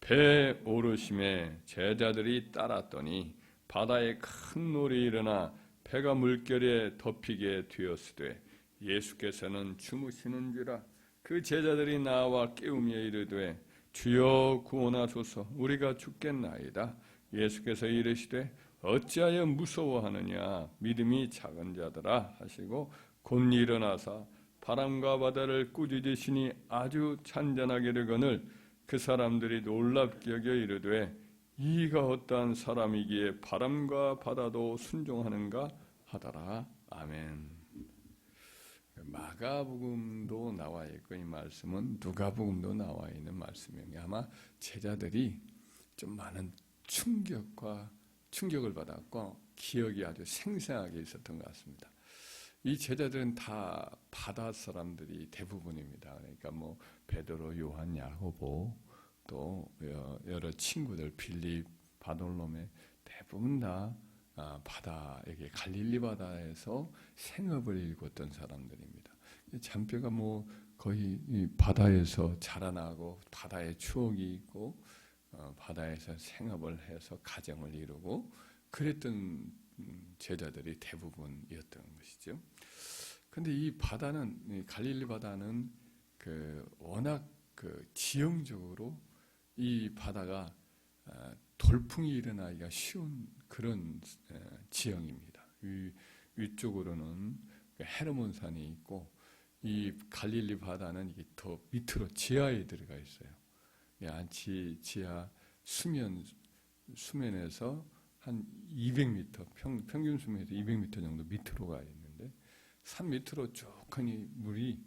배 오르심에 제자들이 따랐더니 바다에 큰 놀이 일어나 배가 물결에 덮이게 되었으되 예수께서는 주무시는지라. 그 제자들이 나와 깨우며 이르되 주여 구원하소서, 우리가 죽겠나이다. 예수께서 이르시되 어찌하여 무서워하느냐, 믿음이 작은 자들아 하시고 곧 일어나사 바람과 바다를 꾸짖으시니 아주 잔잔하게 이르거늘 그 사람들이 놀랍게 여겨 이르되 이가 어떠한 사람이기에 바람과 바다도 순종하는가 하더라. 아멘. 마가복음도 나와 있고 이 말씀은 누가복음도 나와 있는 말씀이에요. 아마 제자들이 좀 많은 충격을 받았고 기억이 아주 생생하게 있었던 것 같습니다. 이 제자들은 다 바다 사람들이 대부분입니다. 그러니까 뭐 베드로, 요한, 야고보 또 여러 친구들 빌립, 바돌로메 대부분 다 바다에게 갈릴리 바다에서 생업을 일궜던 사람들입니다. 잔뼈가 뭐 거의 이 바다에서 자라나고 바다의 추억이 있고 바다에서 생업을 해서 가정을 이루고 그랬던 제자들이 대부분이었던 것이죠. 그런데 이 바다는, 이 갈릴리 바다는 워낙 지형적으로 이 바다가 돌풍이 일어나기가 쉬운 그런 지형입니다. 위쪽으로는 헤르몬산이 있고 이 갈릴리 바다는 이게 더 밑으로 지하에 들어가 있어요. 지하 수면에서 한 200m, 평균 수면에서 200m 정도 밑으로 가 있는데 산 밑으로 쭉하니 물이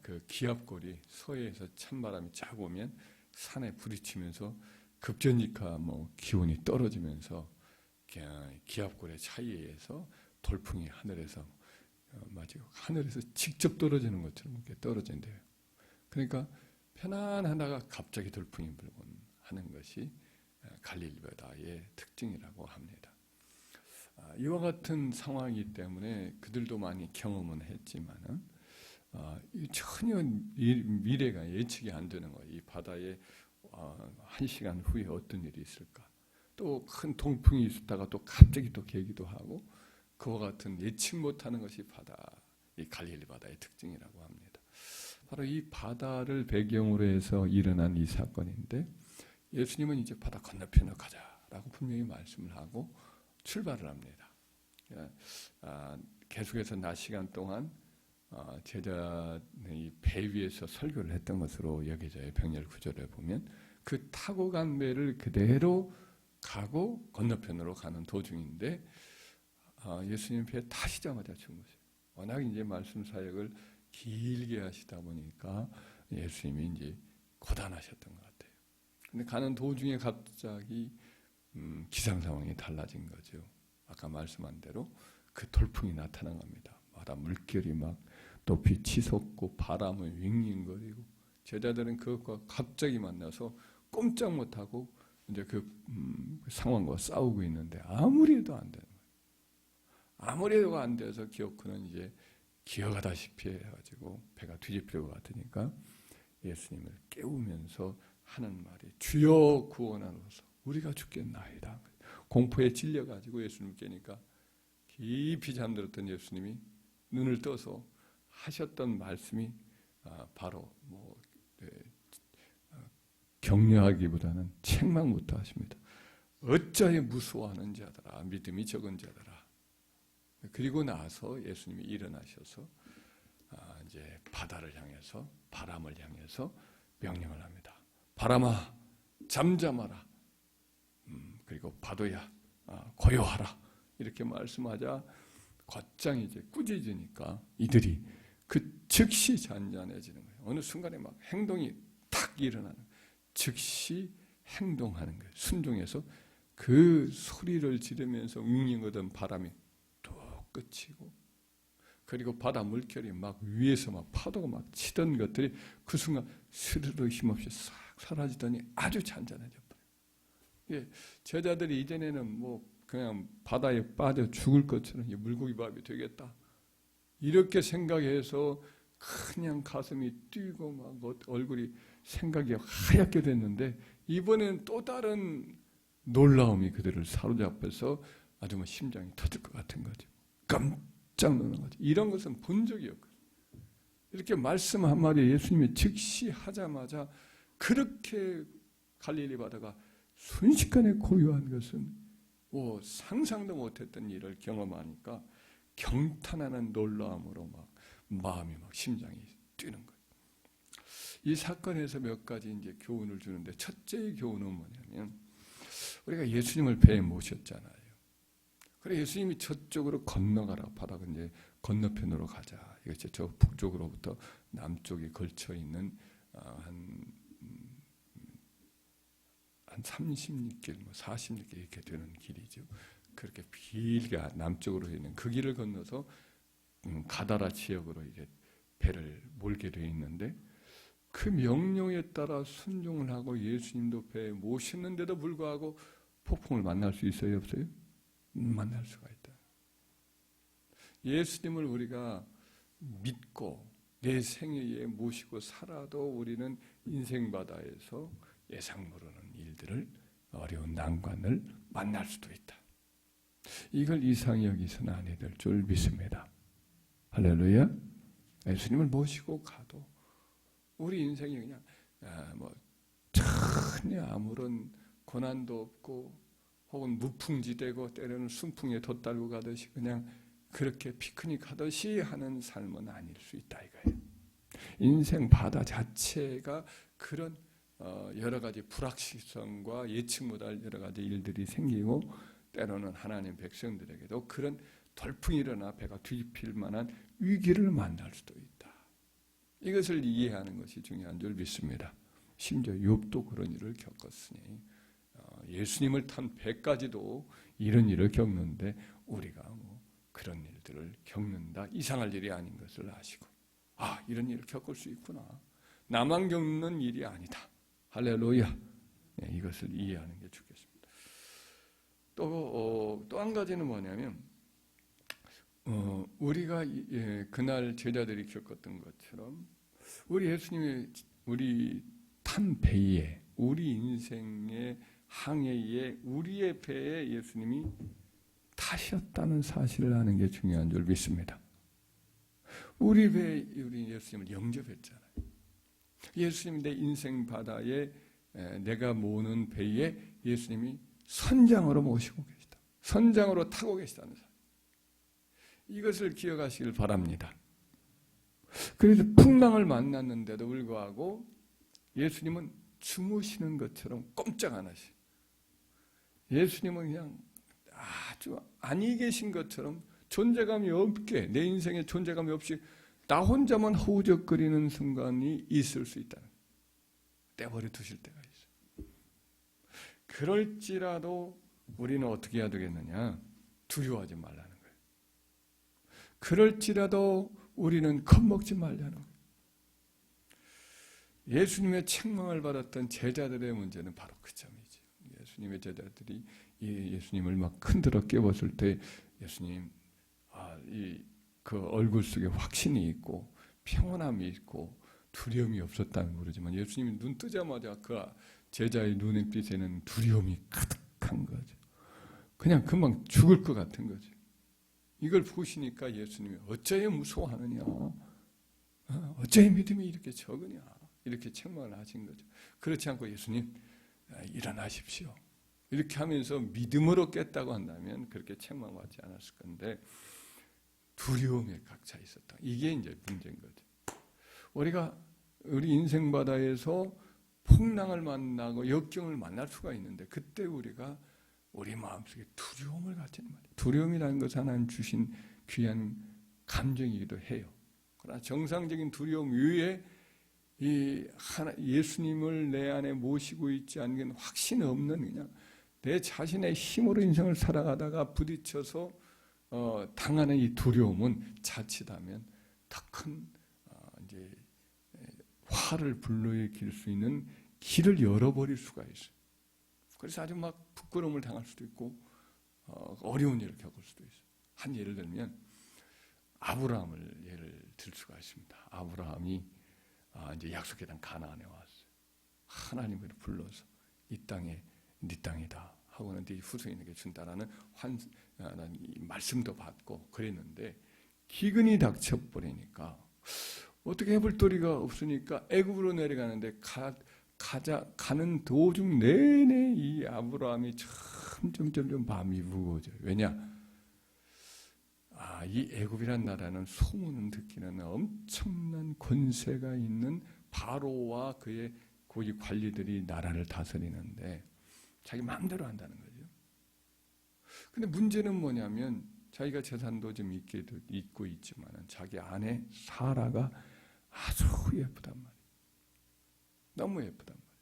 그 기압골이 서해에서 찬바람이 쫙 오면 산에 부딪히면서 급전직하 기온이 떨어지면서 기압골의 차이에 의해서 돌풍이 하늘에서 직접 떨어지는 것처럼 이렇게 떨어진대요. 그러니까 편안하다가 갑자기 돌풍이 불곤 하는 것이 갈릴리 바다의 특징이라고 합니다. 이와 같은 상황이기 때문에 그들도 많이 경험은 했지만은 전혀 미래가 예측이 안 되는 거예요. 이 바다에 1시간 후에 어떤 일이 있을까? 또 큰 동풍이 있었다가 또 갑자기 또 개기도 하고 그와 같은 예측 못하는 것이 이 갈릴리 바다의 특징이라고 합니다. 바로 이 바다를 배경으로 해서 일어난 이 사건인데 예수님은 이제 바다 건너편으로 가자라고 분명히 말씀을 하고 출발을 합니다. 계속해서 낮 시간 동안 제자의 배 위에서 설교를 했던 것으로 여겨져요. 병렬 구절에 보면 그 타고 간 배를 그대로 가고 건너편으로 가는 도중인데 예수님 배에 타시자마자 주무세요. 워낙 이제 말씀 사역을 길게 하시다 보니까 예수님이 이제 고단하셨던 것 같아요. 근데 가는 도중에 갑자기 기상 상황이 달라진 거죠. 아까 말씀한 대로 그 돌풍이 나타난 겁니다. 바다 물결이 막 높이 치솟고 바람은 윙윙거리고 제자들은 그것과 갑자기 만나서 꼼짝 못하고 이제 그 상황과 싸우고 있는데 아무리 해도 안 되는 거예요. 아무리 해도 안 돼서 기어코는 이제 기어가다시피 해가지고 배가 뒤집힐 것 같으니까 예수님을 깨우면서 하는 말이 주여 구원하소서, 우리가 죽겠나이다. 공포에 질려가지고 예수님 깨니까 깊이 잠들었던 예수님이 눈을 떠서 하셨던 말씀이 바로 격려하기보다는 책망부터 하십니다. 어찌하여 무서워하는 자들아, 믿음이 적은 자들아. 그리고 나서 예수님이 일어나셔서 이제 바다를 향해서 바람을 향해서 명령을 합니다. 바람아 잠잠하라. 그리고 파도야 고요하라. 이렇게 말씀하자 곧장 이제 꾸짖으니까 이들이 그 즉시 잔잔해지는 거예요. 어느 순간에 막 행동이 탁 일어나는 거예요. 즉시 행동하는 거예요. 순종해서 그 소리를 지르면서 웅웅거던 바람이 뚝 그치고 그리고 바다 물결이 막 위에서 막 파도가 막 치던 것들이 그 순간 스르르 힘없이 싹 사라지더니 아주 잔잔해져 버려요. 제자들이 이전에는 그냥 바다에 빠져 죽을 것처럼 물고기 밥이 되겠다 이렇게 생각해서 그냥 가슴이 뛰고 막 얼굴이 생각이 하얗게 됐는데 이번에는 또 다른 놀라움이 그들을 사로잡혀서 아주 심장이 터질 것 같은 거죠. 깜짝 놀란 거죠. 이런 것은 본 적이 없거든요. 이렇게 말씀 한마디 예수님이 즉시 하자마자 그렇게 갈릴리 바다가 순식간에 고요한 것은 상상도 못했던 일을 경험하니까 경탄하는 놀라움으로 마음이 심장이 뛰는 거예요. 이 사건에서 몇 가지 이제 교훈을 주는데 첫째의 교훈은 뭐냐면 우리가 예수님을 배에 모셨잖아요. 그래 예수님이 저쪽으로 건너가라 바다가 이제 건너편으로 가자. 이것이 저 북쪽으로부터 남쪽에 걸쳐 있는 한 30리길, 40리길 이렇게 되는 길이죠. 그렇게 길게 남쪽으로 있는 그 길을 건너서 가다라 지역으로 이제 배를 몰게 되어 있는데 그 명령에 따라 순종을 하고 예수님도 배에 모셨는데도 불구하고 폭풍을 만날 수 있어요, 없어요? 만날 수가 있다. 예수님을 우리가 믿고 내 생애에 모시고 살아도 우리는 인생 바다에서 예상 모르는 일들을 어려운 난관을 만날 수도 있다. 이걸 이상히 여기서는 아니 될 줄 믿습니다. 할렐루야. 예수님을 모시고 가도 우리 인생이 그냥 전혀 아무런 고난도 없고 혹은 무풍지대고 때로는 순풍에 돛달고 가듯이 그냥 그렇게 피크닉 하듯이 하는 삶은 아닐 수 있다 이거예요. 인생 바다 자체가 그런 여러 가지 불확실성과 예측 못할 여러 가지 일들이 생기고 때로는 하나님 백성들에게도 그런 돌풍이 일어나 배가 뒤집힐 만한 위기를 만날 수도 있다. 이것을 이해하는 것이 중요한 줄 믿습니다. 심지어 욥도 그런 일을 겪었으니 예수님을 탄 배까지도 이런 일을 겪는데 우리가 그런 일들을 겪는다. 이상할 일이 아닌 것을 아시고 이런 일을 겪을 수 있구나. 나만 겪는 일이 아니다. 할렐루야. 이것을 이해하는 게 좋겠습니다. 또 한 가지는 뭐냐면 우리가 그날 제자들이 겪었던 것처럼 우리 예수님이 우리 탄 배에 우리 인생의 항해에 우리의 배에 예수님이 타셨다는 사실을 아는 게 중요한 줄 믿습니다. 우리 배에 우리 예수님을 영접했잖아요. 예수님이 내 인생 바다에 내가 모는 배에 예수님이 선장으로 모시고 계시다. 선장으로 타고 계시다는 사실. 이것을 기억하시길 바랍니다. 그래서 풍랑을 만났는데도 불구하고 예수님은 주무시는 것처럼 꼼짝 안 하시. 예수님은 그냥 아주 안이 계신 것처럼 존재감이 없게 내 인생에 존재감이 없이 나 혼자만 허우적거리는 순간이 있을 수 있다. 떼버려 두실 때가 있어요. 그럴지라도 우리는 어떻게 해야 되겠느냐? 두려워하지 말라는 거예요. 그럴지라도 우리는 겁먹지 말라는 거예요. 예수님의 책망을 받았던 제자들의 문제는 바로 그 점이죠. 예수님의 제자들이 예수님을 막 흔들어 깨웠을 때 예수님 그 얼굴 속에 확신이 있고 평온함이 있고 두려움이 없었다는 모르지만 예수님이 눈 뜨자마자 그 제자의 눈빛에는 두려움이 가득한 거죠. 그냥 금방 죽을 것 같은 거죠. 이걸 보시니까 예수님이 어찌하여 무서워하느냐, 어찌하여 믿음이 이렇게 적으냐 이렇게 책망을 하신 거죠. 그렇지 않고 예수님 일어나십시오 이렇게 하면서 믿음으로 깼다고 한다면 그렇게 책망받지 않았을 건데 두려움에 각 차 있었다. 이게 이제 문제인 거죠. 우리가 우리 인생 바다에서 풍랑을 만나고 역경을 만날 수가 있는데 그때 우리가 우리 마음속에 두려움을 갖지는 말이에요. 두려움이라는 것은 하나님 주신 귀한 감정이기도 해요. 그러나 정상적인 두려움 위에 예수님을 내 안에 모시고 있지 않은 확신 없는 그냥 내 자신의 힘으로 인생을 살아가다가 부딪혀서 당하는 이 두려움은 자칫하면 더 큰 이제 화를 불러일으킬 수 있는 길을 열어버릴 수가 있어요. 그래서 아주 막 부끄러움을 당할 수도 있고 어려운 일을 겪을 수도 있어요. 한 예를 들면 아브라함을 예를 들 수가 있습니다. 아브라함이 이제 약속의 땅 가나안에 왔어요. 하나님을 불러서 이 땅에 네 땅이다 하고는 네 후손에게 준다라는 이 말씀도 받고 그랬는데 기근이 닥쳐버리니까 어떻게 해볼 도리가 없으니까 애굽으로 내려가는데 가는 도중 내내 이 아브라함이 점점 마음이 무거워져요. 왜냐? 이 애굽이란 나라는 소문은 듣기는 엄청난 권세가 있는 바로와 그의 고위 관리들이 나라를 다스리는데 자기 마음대로 한다는 거죠. 근데 문제는 뭐냐면 자기가 재산도 좀 있고 있지만 자기 아내 사라가 아주 예쁘단 말이에요. 너무 예쁘단 말이에요.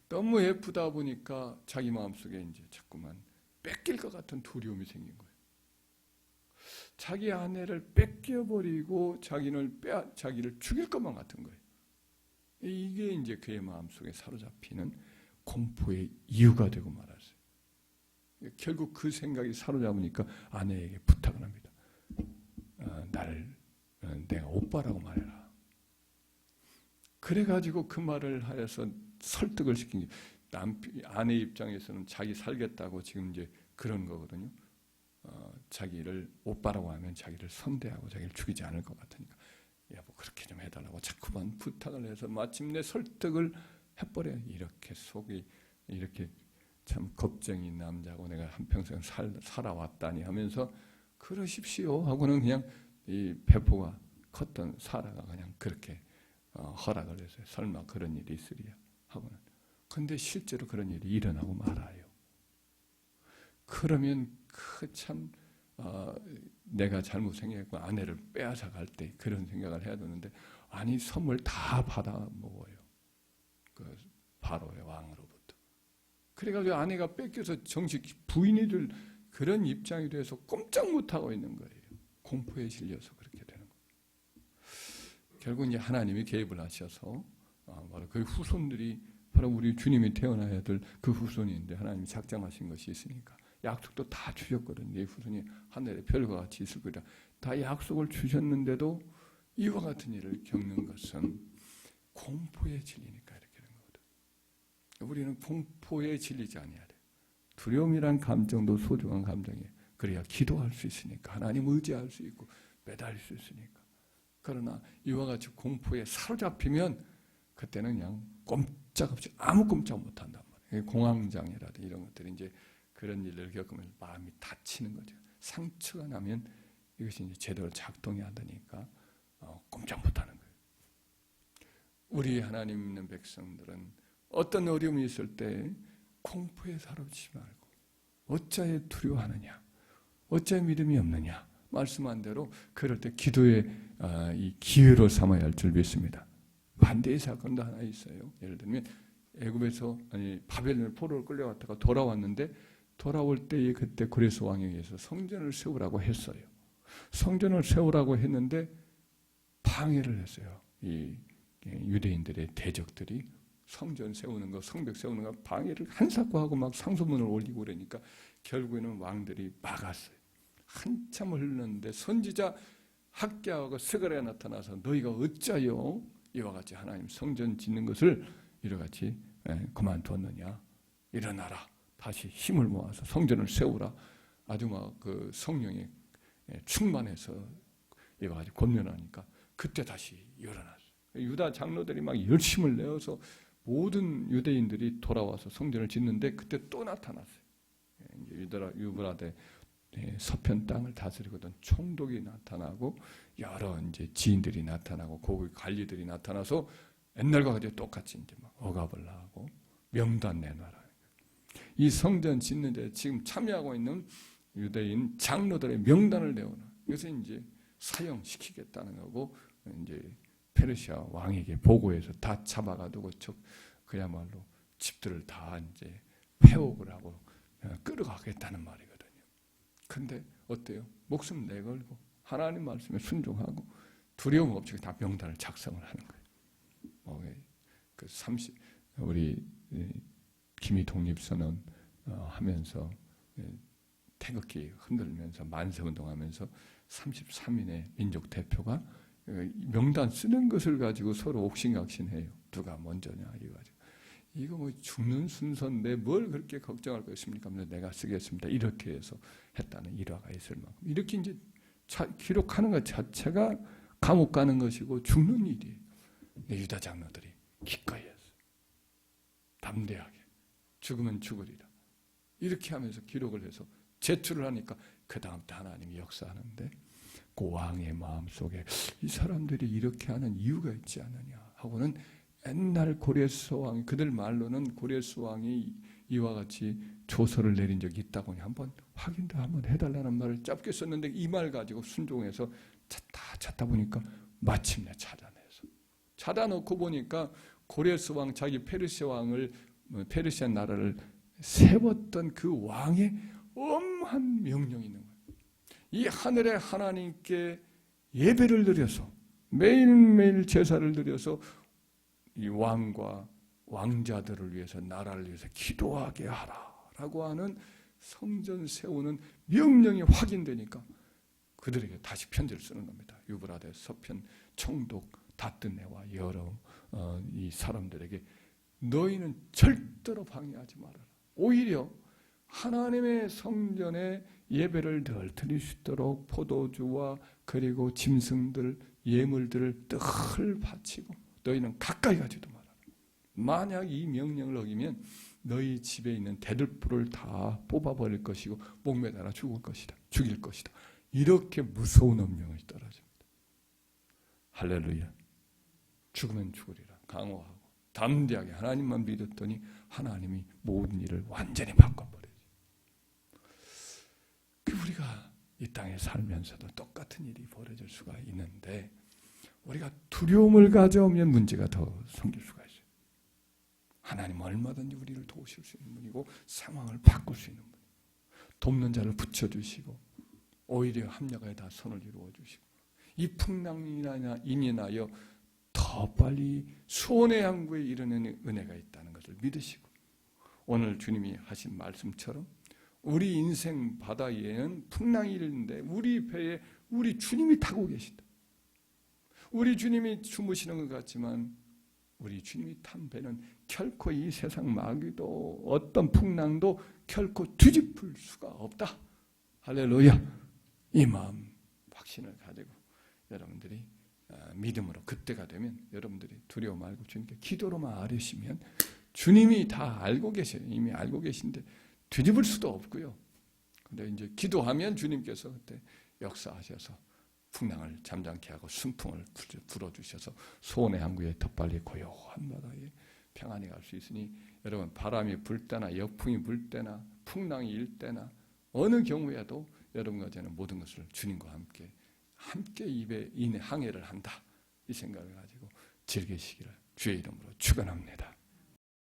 너무 예쁘다 보니까 자기 마음속에 이제 자꾸만 뺏길 것 같은 두려움이 생긴 거예요. 자기 아내를 뺏겨버리고 자기를 죽일 것만 같은 거예요. 이게 이제 그의 마음속에 사로잡히는 공포의 이유가 되고 말았어요. 결국 그 생각이 사로잡으니까 아내에게 부탁을 합니다. 내가 오빠라고 말해라. 그래가지고 그 말을 하여서 설득을 시킨 게 아내 입장에서는 자기 살겠다고 지금 이제 그런 거거든요. 자기를 오빠라고 하면 자기를 선대하고 자기를 죽이지 않을 것 같으니까 여보 그렇게 좀 해달라고 자꾸만 부탁을 해서 마침내 설득을 해버려요. 이렇게 속이 이렇게 참 겁쟁이 남자고 내가 한평생 살아왔다니 하면서 그러십시오 하고는 그냥 이 배포가 컸던 사라가 그냥 그렇게 허락을 했어요. 설마 그런 일이 있으리야 하고는. 근데 실제로 그런 일이 일어나고 말아요. 그러면 참 내가 잘못 생각했고 아내를 빼앗아 갈 때 그런 생각을 해야 되는데 아니 선물 다 받아 먹어요. 그 바로의 왕으로부터. 그래가지고 아내가 뺏겨서 정식 부인이 될 그런 입장이 돼서 꼼짝 못하고 있는 거예요. 공포에 질려서 그렇게 되는 거예요. 결국 이제 하나님이 개입을 하셔서 바로 그 후손들이 바로 우리 주님이 태어나야 될 그 후손인데 하나님이 작정하신 것이 있으니까 약속도 다 주셨거든요. 네 후손이 하늘의 별과 같이 있을 거다. 다 약속을 주셨는데도 이와 같은 일을 겪는 것은 공포에 질리니까 이렇게 되는 거거든요. 우리는 공포에 질리지 아니해야 돼요. 두려움이란 감정도 소중한 감정이에요. 그래야 기도할 수 있으니까 하나님 의지할 수 있고 매달릴 수 있으니까. 그러나 이와 같이 공포에 사로잡히면 그때는 그냥 꼼짝없이 아무 꼼짝 못한단 말이에요. 공황장애라든지 이런 것들이 이제 그런 일을 겪으면 마음이 다치는 거죠. 상처가 나면 이것이 이제 제대로 작동이 안 되니까 꼼짝 못하는 거예요. 우리 하나님 있는 백성들은 어떤 어려움이 있을 때 공포에 사로잡지 말고 어찌하여 두려워하느냐, 어찌하여 믿음이 없느냐 말씀한 대로 그럴 때 기도의 이 기회로 삼아야 할 줄 믿습니다. 반대의 사건도 하나 있어요. 예를 들면 애굽에서 바벨론 포로를 끌려갔다가 돌아왔는데 돌아올 때에 그때 고레스 왕에 의해서 성전을 세우라고 했어요. 성전을 세우라고 했는데 방해를 했어요. 이 유대인들의 대적들이 성전 세우는 거, 성벽 세우는 거 방해를 한사코하고 막 상소문을 올리고 그러니까 결국에는 왕들이 막았어요. 한참을 흘렀는데 선지자 학개하고 스가랴가 나타나서 너희가 어찌하여 이와 같이 하나님 성전 짓는 것을 이와같이 그만두었느냐. 일어나라. 다시 힘을 모아서 성전을 세우라. 아주 막 그 성령에 충만해서 이와 같이 권면하니까 그때 다시 일어났어요. 유다 장로들이 막 열심을 내어서 모든 유대인들이 돌아와서 성전을 짓는데 그때 또 나타났어요. 유브라데 서편 땅을 다스리거든 총독이 나타나고 여러 이제 지인들이 나타나고 고위 관리들이 나타나서 옛날과 같이 똑같이 이제 막 억압을 하고 명단 내놔라. 이 성전 짓는 데 지금 참여하고 있는 유대인 장로들의 명단을 내오라. 이것을 이제 사형시키겠다는 거고 이제 페르시아 왕에게 보고해서 다 잡아가지고 그야말로 집들을 다 이제 폐옥을 하고 끌어가겠다는 말이거든요. 근데 어때요? 목숨 내걸고 하나님 말씀에 순종하고 두려움 없이 다 명단을 작성을 하는 거예요. 우리 기미 독립선언 하면서 태극기 흔들면서 만세운동하면서 33인의 민족 대표가 명단 쓰는 것을 가지고 서로 옥신각신해요. 누가 먼저냐 이거 가지고. 이거 뭐 죽는 순서인데 뭘 그렇게 걱정할 것입니까? 내가 쓰겠습니다. 이렇게 해서 했다는 일화가 있을 만큼. 이렇게 이제 기록하는 것 자체가 감옥 가는 것이고 죽는 일이에요. 유다 장로들이 기꺼이 했어요. 담대하게. 죽으면 죽으리라. 이렇게 하면서 기록을 해서 제출을 하니까 그 다음부터 하나님이 역사하는데 그 왕의 마음속에 이 사람들이 이렇게 하는 이유가 있지 않느냐 하고는 옛날 고레스 왕이 그들 말로는 고레스 왕이 이와 같이 조서를 내린 적이 있다고 한번 확인도 한번 해달라는 말을 짧게 썼는데 이 말 가지고 순종해서 찾다 보니까 마침내 찾아놓고 보니까 고레스 왕 자기 페르시아 왕을 페르시아 나라를 세웠던 그 왕의 엄한 명령이 있는 거예요. 이 하늘의 하나님께 예배를 드려서 매일매일 제사를 드려서 이 왕과 왕자들을 위해서 나라를 위해서 기도하게 하라라고 하는 성전 세우는 명령이 확인되니까 그들에게 다시 편지를 쓰는 겁니다. 유브라데 서편 총독 다뜨네와 여러 이 사람들에게 너희는 절대로 방해하지 말아라. 오히려 하나님의 성전에 예배를 늘 드릴 수 있도록 포도주와 그리고 짐승들, 예물들을 늘 바치고 너희는 가까이 가지도 말아라. 만약 이 명령을 어기면 너희 집에 있는 대들보를 다 뽑아버릴 것이고 목매달아 죽일 것이다. 이렇게 무서운 엄명이 떨어집니다. 할렐루야. 죽으면 죽으리라. 강호하고 담대하게 하나님만 믿었더니 하나님이 모든 일을 완전히 바꿔버려요. 우리가 이 땅에 살면서도 똑같은 일이 벌어질 수가 있는데 우리가 두려움을 가져오면 문제가 더 생길 수가 있어요. 하나님은 얼마든지 우리를 도우실 수 있는 분이고 상황을 바꿀 수 있는 분이고 돕는 자를 붙여주시고 오히려 합력하여 다 선을 이루어 주시고 이 풍랑이나 인하여 더 빨리 수원의 항구에 이르는 은혜가 있다는 것을 믿으시고 오늘 주님이 하신 말씀처럼 우리 인생 바다에는 풍랑이 있는데 우리 배에 우리 주님이 타고 계시다. 우리 주님이 주무시는 것 같지만 우리 주님이 탄 배는 결코 이 세상 마귀도 어떤 풍랑도 결코 뒤집을 수가 없다. 할렐루야. 이 마음 확신을 가지고 여러분들이 믿음으로 그때가 되면 여러분들이 두려워 말고 주님께 기도로만 아뢰시면 주님이 다 알고 계셔요. 이미 알고 계신데 뒤집을 수도 없고요. 근데 이제 기도하면 주님께서 그때 역사하셔서 풍랑을 잠잠케 하고 순풍을 불어주셔서 소원의 항구에 더 빨리 고요한 바다에 평안히 갈 수 있으니 여러분 바람이 불 때나 역풍이 불 때나 풍랑이 일 때나 어느 경우에도 여러분과 저는 모든 것을 주님과 함께 입에 항해를 한다. 이 생각을 가지고 즐기시기를 주의 이름으로 축원합니다.